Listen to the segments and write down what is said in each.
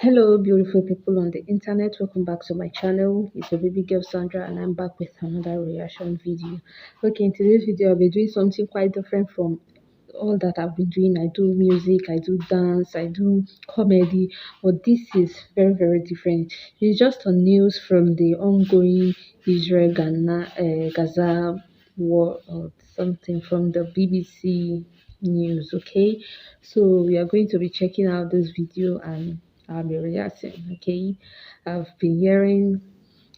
Hello, beautiful people on the internet. Welcome back to my channel. It's your baby girl Sandra, and I'm back with another reaction video. Okay, in today's video, I'll be doing something quite different from all that I've been doing. I do music, I do dance, I do comedy, but this is very, very different. It's just a news from the ongoing Gaza war or something from the BBC news. Okay, so we are going to be checking out this video and I'll be reacting. Okay, I've been hearing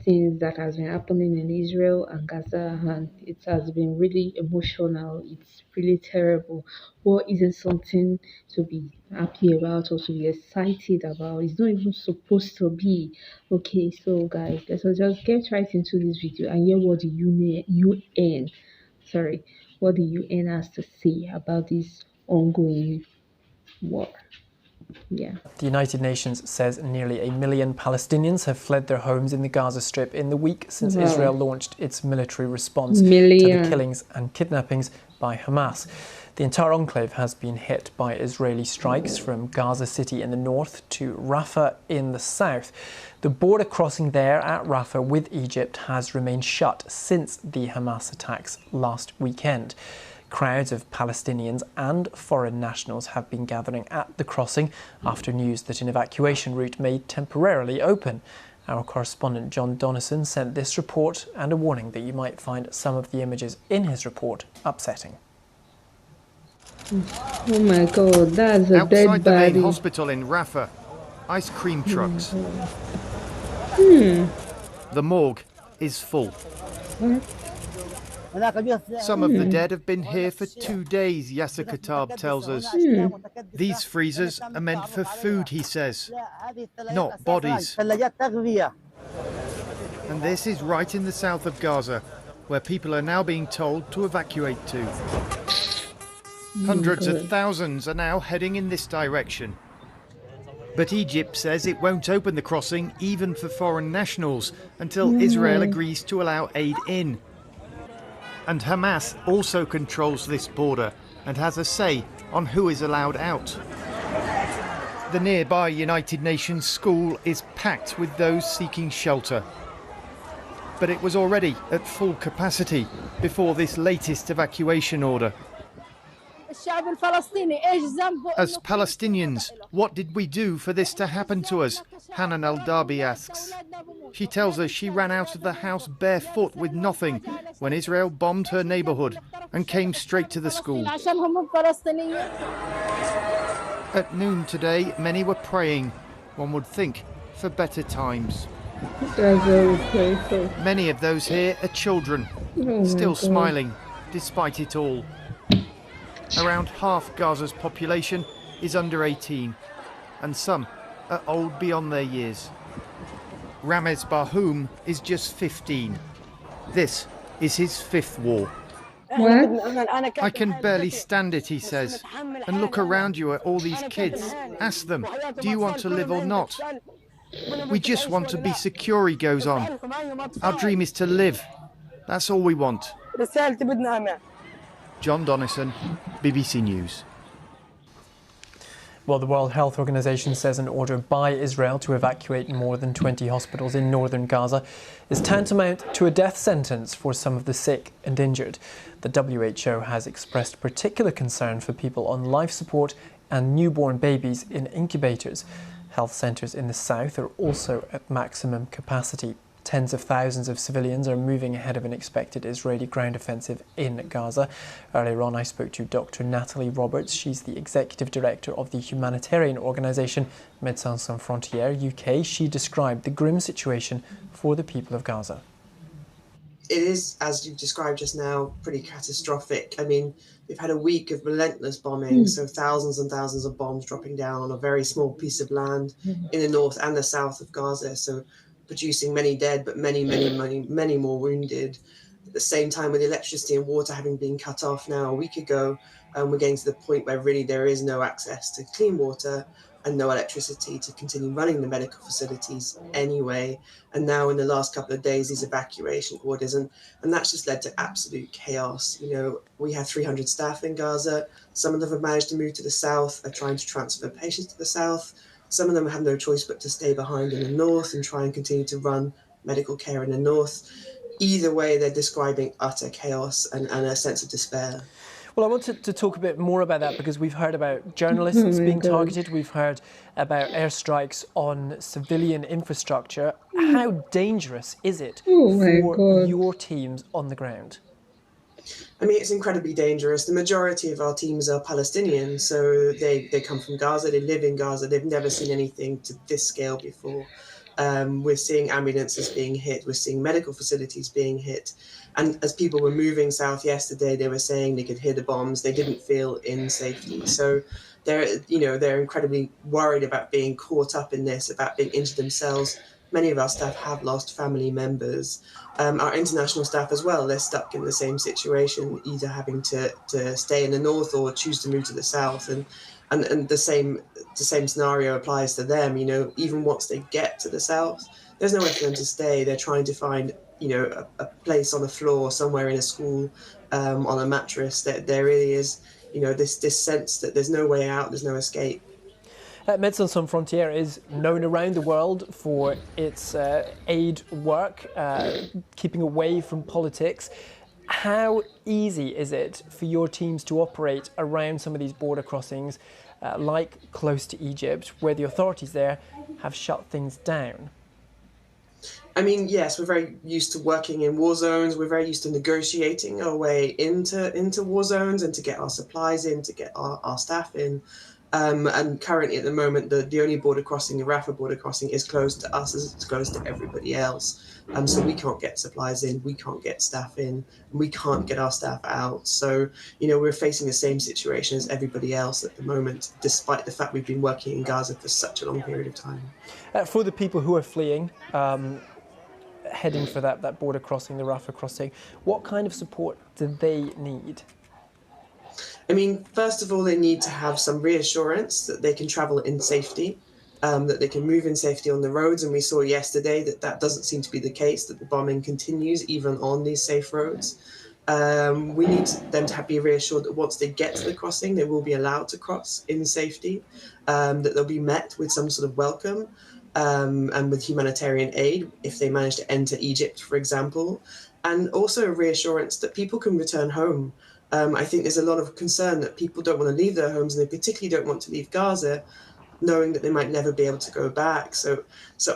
things that has been happening in Israel and Gaza, and it has been really emotional. It's really terrible. War isn't something to be happy about or to be excited about. It's not even supposed to be. Okay, so guys, let's just get right into this video and hear what the what the UN has to say about this ongoing war. Yeah. The United Nations says nearly 1 million Palestinians have fled their homes in the Gaza Strip in the week since Israel launched its military response to the killings and kidnappings by Hamas. The entire enclave has been hit by Israeli strikes from Gaza City in the north to Rafah in the south. The border crossing there at Rafah with Egypt has remained shut since the Hamas attacks last weekend. Crowds of Palestinians and foreign nationals have been gathering at the crossing after news that an evacuation route may temporarily open. Our correspondent John Donnison sent this report and a warning that you might find some of the images in his report upsetting. Oh my God, that's a dead body. Outside the main hospital in Rafah, ice cream trucks. The morgue is full. Some of the dead have been here for 2 days, Yasser Katab tells us. These freezers are meant for food, he says, not bodies. And this is right in the south of Gaza, where people are now being told to evacuate to. Hundreds of thousands are now heading in this direction. But Egypt says it won't open the crossing even for foreign nationals until Israel agrees to allow aid in. And Hamas also controls this border and has a say on who is allowed out. The nearby United Nations school is packed with those seeking shelter. But it was already at full capacity before this latest evacuation order. As Palestinians, what did we do for this to happen to us? Hanan Al-Darbi asks. She tells us she ran out of the house barefoot with nothing when Israel bombed her neighborhood and came straight to the school. At noon today, many were praying, one would think, for better times. Many of those here are children, still smiling despite it all. Around half Gaza's population is under 18, and some are old beyond their years. Ramez Barhoum is just 15. This is his 5th war. What? I can barely stand it, he says. And look around you at all these kids. Ask them, do you want to live or not? We just want to be secure, he goes on. Our dream is to live. That's all we want. John Donnison, BBC News. Well, the World Health Organization says an order by Israel to evacuate more than 20 hospitals in northern Gaza is tantamount to a death sentence for some of the sick and injured. The WHO has expressed particular concern for people on life support and newborn babies in incubators. Health centres in the south are also at maximum capacity. Tens of thousands of civilians are moving ahead of an expected Israeli ground offensive in Gaza. Earlier on, I spoke to Dr. Natalie Roberts. She's the executive director of the humanitarian organisation Médecins Sans Frontières UK. She described the grim situation for the people of Gaza. It is, as you described just now, pretty catastrophic. I mean, we've had a week of relentless bombing, so thousands and thousands of bombs dropping down on a very small piece of land in the north and the south of Gaza. So producing many dead, but many more wounded. At the same time, with electricity and water having been cut off now a week ago, we're getting to the point where really there is no access to clean water and no electricity to continue running the medical facilities anyway. And now in the last couple of days, these evacuation orders, and that's just led to absolute chaos. You know, we have 300 staff in Gaza. Some of them have managed to move to the south, are trying to transfer patients to the south. Some of them have no choice but to stay behind in the north and try and continue to run medical care in the north. Either way, they're describing utter chaos and a sense of despair. Well, I wanted to talk a bit more about that because we've heard about journalists being targeted. We've heard about airstrikes on civilian infrastructure. How dangerous is it for your teams on the ground? I mean, it's incredibly dangerous. The majority of our teams are Palestinian, so they come from Gaza, they live in Gaza, they've never seen anything to this scale before. We're seeing ambulances being hit, we're seeing medical facilities being hit. And as people were moving south yesterday, they were saying they could hear the bombs, they didn't feel in safety. So they're incredibly worried about being caught up in this, about being injured themselves. Many of our staff have lost family members. Our international staff as well, they're stuck in the same situation, either having to stay in the north or choose to move to the south. And the same scenario applies to them. Even once they get to the south, there's nowhere for them to stay. They're trying to find a place on the floor somewhere in a school, on a mattress. There really is this sense that there's no way out, there's no escape. Médecins Sans Frontières is known around the world for its aid work, keeping away from politics. How easy is it for your teams to operate around some of these border crossings, like close to Egypt, where the authorities there have shut things down? I mean, yes, we're very used to working in war zones. We're very used to negotiating our way into war zones and to get our supplies in, to get our staff in. And currently, at the moment, the only border crossing, the Rafah border crossing, is closed to us as it's closed to everybody else. So we can't get supplies in, we can't get staff in, and we can't get our staff out. So, we're facing the same situation as everybody else at the moment, despite the fact we've been working in Gaza for such a long period of time. For the people who are fleeing, heading for that border crossing, the Rafah crossing, what kind of support do they need? I mean, first of all, they need to have some reassurance that they can travel in safety, that they can move in safety on the roads. And we saw yesterday that doesn't seem to be the case, that the bombing continues even on these safe roads. We need them to be reassured that once they get to the crossing, they will be allowed to cross in safety, that they'll be met with some sort of welcome, and with humanitarian aid if they manage to enter Egypt, for example, and also a reassurance that people can return home. I think there's a lot of concern that people don't want to leave their homes, and they particularly don't want to leave Gaza, knowing that they might never be able to go back. So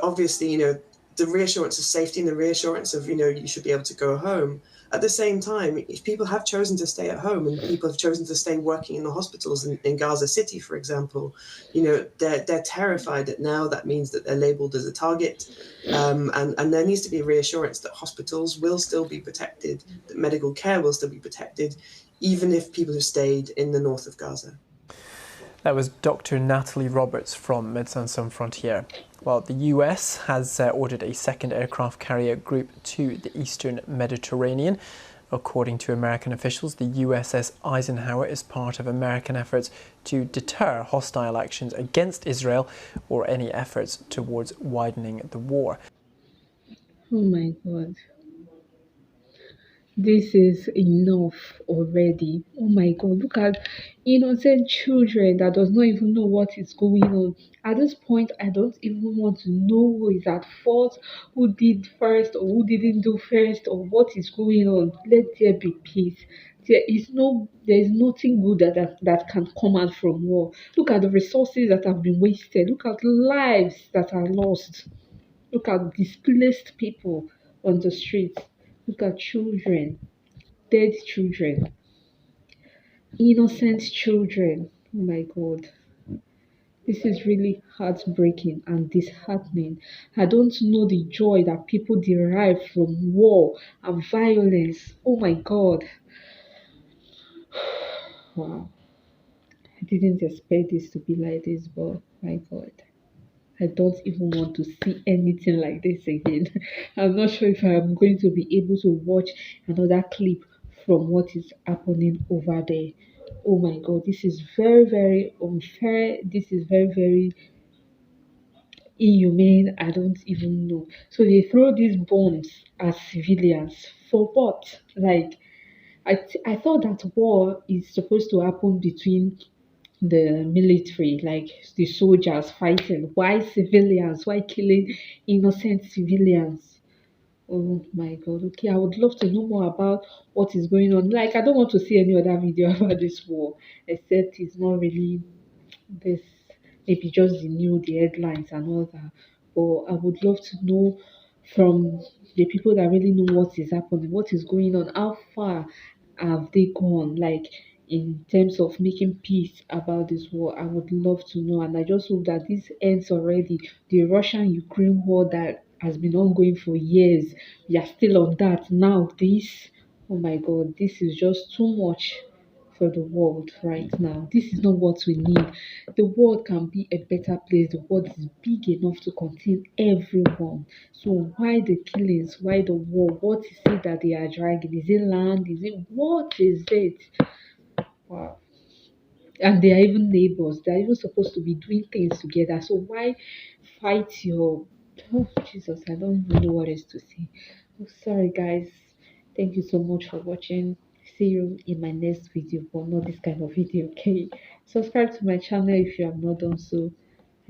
obviously, the reassurance of safety and the reassurance of, you should be able to go home. At the same time, if people have chosen to stay at home and people have chosen to stay working in the hospitals in Gaza City, for example, they're terrified that now that means that they're labeled as a target. And there needs to be reassurance that hospitals will still be protected, that medical care will still be protected, even if people have stayed in the north of Gaza. That was Dr. Natalie Roberts from Médecins Sans Frontières. Well, the US has ordered a second aircraft carrier group to the eastern Mediterranean. According to American officials, the USS Eisenhower is part of American efforts to deter hostile actions against Israel or any efforts towards widening the war. Oh my God. This is enough already. Oh my God, look at innocent children that does not even know what is going on. At this point, I don't even want to know who is at fault, who did first or who didn't do first, or what is going on. Let there be peace. There is nothing good that can come out from war. Look at the resources that have been wasted. Look at lives that are lost. Look at displaced people on the streets. Look at children, dead children, innocent children. Oh my God. This is really heartbreaking and disheartening. I don't know the joy that people derive from war and violence. Oh my God. Wow. I didn't expect this to be like this, but my God. I don't even want to see anything like this again. I'm not sure if I'm going to be able to watch another clip from what is happening over there. Oh my God, this is very, very unfair. This is very, very inhumane. I don't even know. So they throw these bombs at civilians for what? Like, I thought that war is supposed to happen between the military, like the soldiers fighting. Why civilians? Why killing innocent civilians? Oh my God. Okay, I would love to know more about what is going on. Like, I don't want to see any other video about this war, except it's not really this, maybe just the new, the headlines and all that. But I would love to know from the people that really know what is happening, what is going on, how far have they gone, like in terms of making peace about this war. I would love to know, and I just hope that this ends already. The Russian-Ukraine war that has been ongoing for years, we are still on that now. This, oh my God, this is just too much for the world right now. This is not what we need. The world can be a better place. The world is big enough to contain everyone. So why the killings? Why the war? What is it that they are dragging? Is it land? Is it what is it? Wow. And they are even neighbors. They are even supposed to be doing things together. So why fight your, oh Jesus, I don't even know what else to say. Oh, sorry guys. Thank you so much for watching. See you in my next video, but not this kind of video, okay? Subscribe to my channel if you have not done so.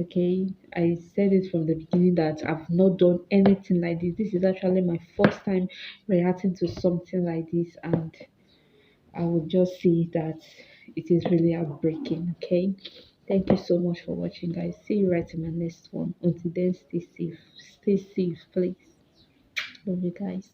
Okay, I said it from the beginning that I've not done anything like this. This is actually my first time reacting to something like this, and I would just say that it is really heartbreaking. Okay, thank you so much for watching, guys. See you right in my next one. Until then, stay safe, please. Love you guys.